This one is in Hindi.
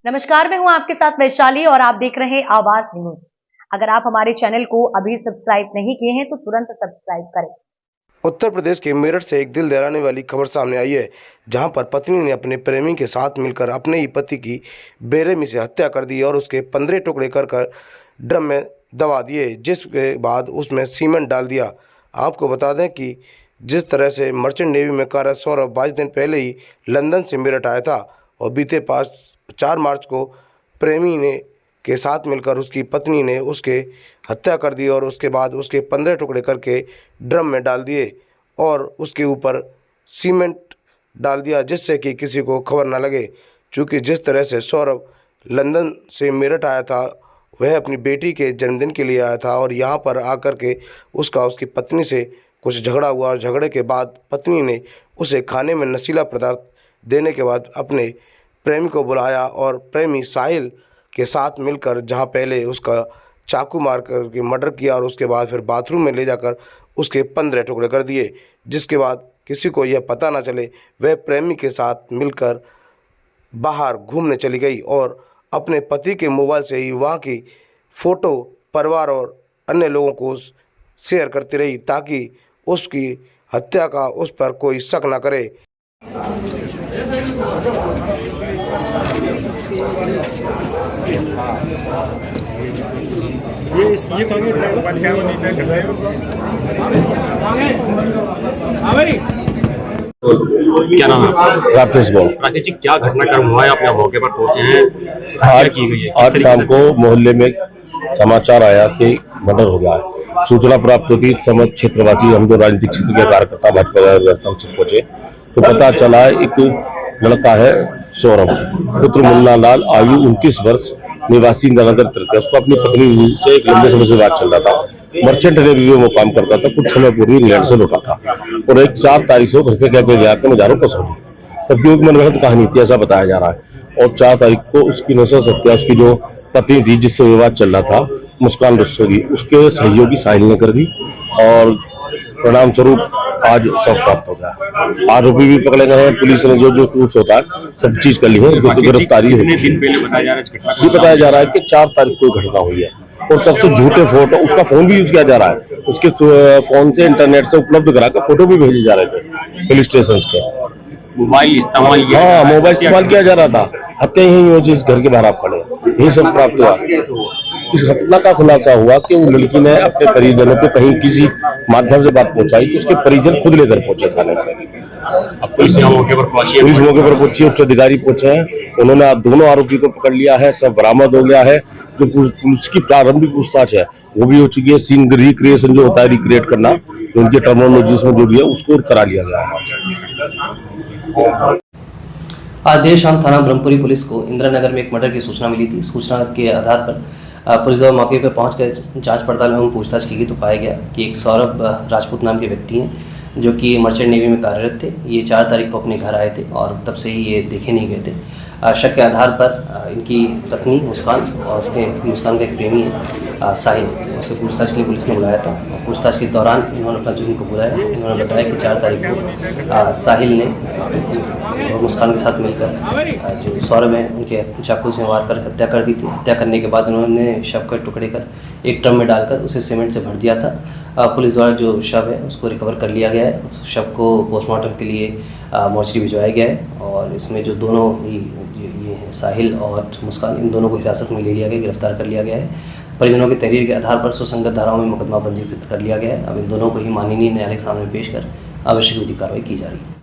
नमस्कार, मैं हूं आपके साथ वैशाली और आप देख रहे हैं आवाज न्यूज। अगर आप हमारे चैनल को अभी सब्सक्राइब नहीं किए हैं तो तुरंत सब्सक्राइब करें। उत्तर प्रदेश के मेरठ से एक दिल दहलाने वाली खबर सामने आई है, जहां पर पत्नी ने अपने प्रेमी के साथ मिलकर अपने ही पति की बेरहमी से हत्या कर दी और उसके 15 टुकड़े कर ड्रम में दबा दिए, जिसके बाद उसमें सीमेंट डाल दिया। आपको बता दें कि जिस तरह से मर्चेंट नेवी में कार्यरत सौरभ 22 दिन पहले ही लंदन से मेरठ आया था और बीते 4 मार्च को प्रेमी ने के साथ मिलकर उसकी पत्नी ने उसके हत्या कर दी और उसके बाद उसके 15 टुकड़े करके ड्रम में डाल दिए और उसके ऊपर सीमेंट डाल दिया, जिससे कि किसी को खबर ना लगे। चूँकि जिस तरह से सौरभ लंदन से मेरठ आया था, वह अपनी बेटी के जन्मदिन के लिए आया था और यहाँ पर आकर के उसकी पत्नी से कुछ झगड़ा हुआ और झगड़े के बाद पत्नी ने उसे खाने में नशीला पदार्थ देने के बाद अपने प्रेमी को बुलाया और प्रेमी साहिल के साथ मिलकर जहां पहले उसका चाकू मार कर के मर्डर किया और उसके बाद फिर बाथरूम में ले जाकर उसके 15 टुकड़े कर दिए, जिसके बाद किसी को यह पता ना चले वह प्रेमी के साथ मिलकर बाहर घूमने चली गई और अपने पति के मोबाइल से ही वहां की फ़ोटो परिवार और अन्य लोगों को शेयर करती रही ताकि उसकी हत्या का उस पर कोई शक ना करे। ये तो क्या नाम है? राकेश बोल। राकेश जी, क्या घटनाक्रम हुआ है? अपने मौके पर पहुंचे हैं, क्या की गई है? आज शाम को मोहल्ले में समाचार आया कि मर्डर हो गया है। सूचना प्राप्त होती समझ क्षेत्रवासी, हम जो राजनीतिक क्षेत्र के कार्यकर्ता भाजपा कार्यकर्ता पहुंचे तो पता चला एक लड़का है सौरभ पुत्र मुन्ना लाल, आयु 29 वर्ष, निवासी नगर तृतीय। उसको अपनी पत्नी से एक लंबे समय से बात चल रहा था। मर्चेंट नेवी में वो काम करता था, कुछ समय पूर्व इंग्लैंड से लौटा था और एक 4 तारीख से घर से क्या गया था मजारों को सौंपी। तब भी एक मनगढ़ंत कहानी थी, ऐसा बताया जा रहा है। और 4 तारीख को उसकी नशा हत्या उसकी जो पत्नी थी जिससे विवाद चल रहा था, मुस्कान रस्तोगी, उसके सहयोगी साहिल ने कर दी और परिणाम स्वरूप आज सब प्राप्त हो गया। आरोपी भी पकड़े गए हैं, पुलिस ने जो कुछ होता है सब चीज कर ली है, गिरफ्तारी हो चुकी है। ये बताया जा रहा है कि 4 तारीख को घटना हुई है और तब से झूठे फोटो, उसका फोन भी यूज किया जा रहा है, उसके फोन से इंटरनेट से उपलब्ध करा कर फोटो भी भेजे जा रहे थे पुलिस स्टेशन के। मोबाइल इस्तेमाल किया जा रहा था। हत्या यही हो जिस घर के बाहर आप खड़े, यही सब प्राप्त हुआ। इस घटना का खुलासा हुआ कि वो लड़की ने अपने परिजनों पे कहीं किसी माध्यम से बात पहुंचाई तो उसके परिजन खुद लेकर पहुंचे थाने में। पुलिस मौके पर पहुंची, उच्च अधिकारी पहुंचे हैं, उन्होंने दोनों आरोपी को पकड़ लिया है, सब बरामद हो गया है। जो पुलिस की प्रारंभिक पूछताछ है वो भी हो चुकी है। सीन रिक्रिएशन जो होता है, रिक्रिएट करना, उनके टर्मिनोलॉजी में जो भी है उसको करा लिया गया है। आज देर शाम थाना ब्रह्मपुरी पुलिस को इंदिरा नगर में एक मर्डर की सूचना मिली थी। सूचना के आधार पर पुलिस मौके पर पहुंचकर जांच पड़ताल एवं पूछताछ की गई तो पाया गया कि एक सौरभ राजपूत नाम के व्यक्ति हैं जो कि मर्चेंट नेवी में कार्यरत थे। ये 4 तारीख को अपने घर आए थे और तब से ही ये देखे नहीं गए थे। शक के आधार पर इनकी पत्नी मुस्कान और मुस्कान का एक प्रेमी है साहिल, उसे पूछताछ के लिए पुलिस ने बुलाया था। और पूछताछ के दौरान इन्होंने अपना जुर्म को बुलाया। इन्होंने बताया कि 4 तारीख को साहिल ने मुस्कान के साथ मिलकर जो सौरभ है उनके चाकू से मार कर हत्या कर दी थी। हत्या करने के बाद उन्होंने शव के टुकड़े कर एक ड्रम में डालकर उसे सीमेंट से भर दिया था। पुलिस द्वारा जो शव है उसको रिकवर कर लिया गया है। उस शव को पोस्टमार्टम के लिए मोर्चरी भिजवाया गया है और इसमें जो दोनों ही ये हैं साहिल और मुस्कान, इन दोनों को हिरासत में ले लिया गया, गिरफ्तार कर लिया गया है। परिजनों की तहरीर के आधार पर सुसंगत धाराओं में मुकदमा पंजीकृत कर लिया गया है। अब इन दोनों को ही माननीय न्यायालय के सामने पेश कर आवश्यक विधिक कार्रवाई की जा रही है।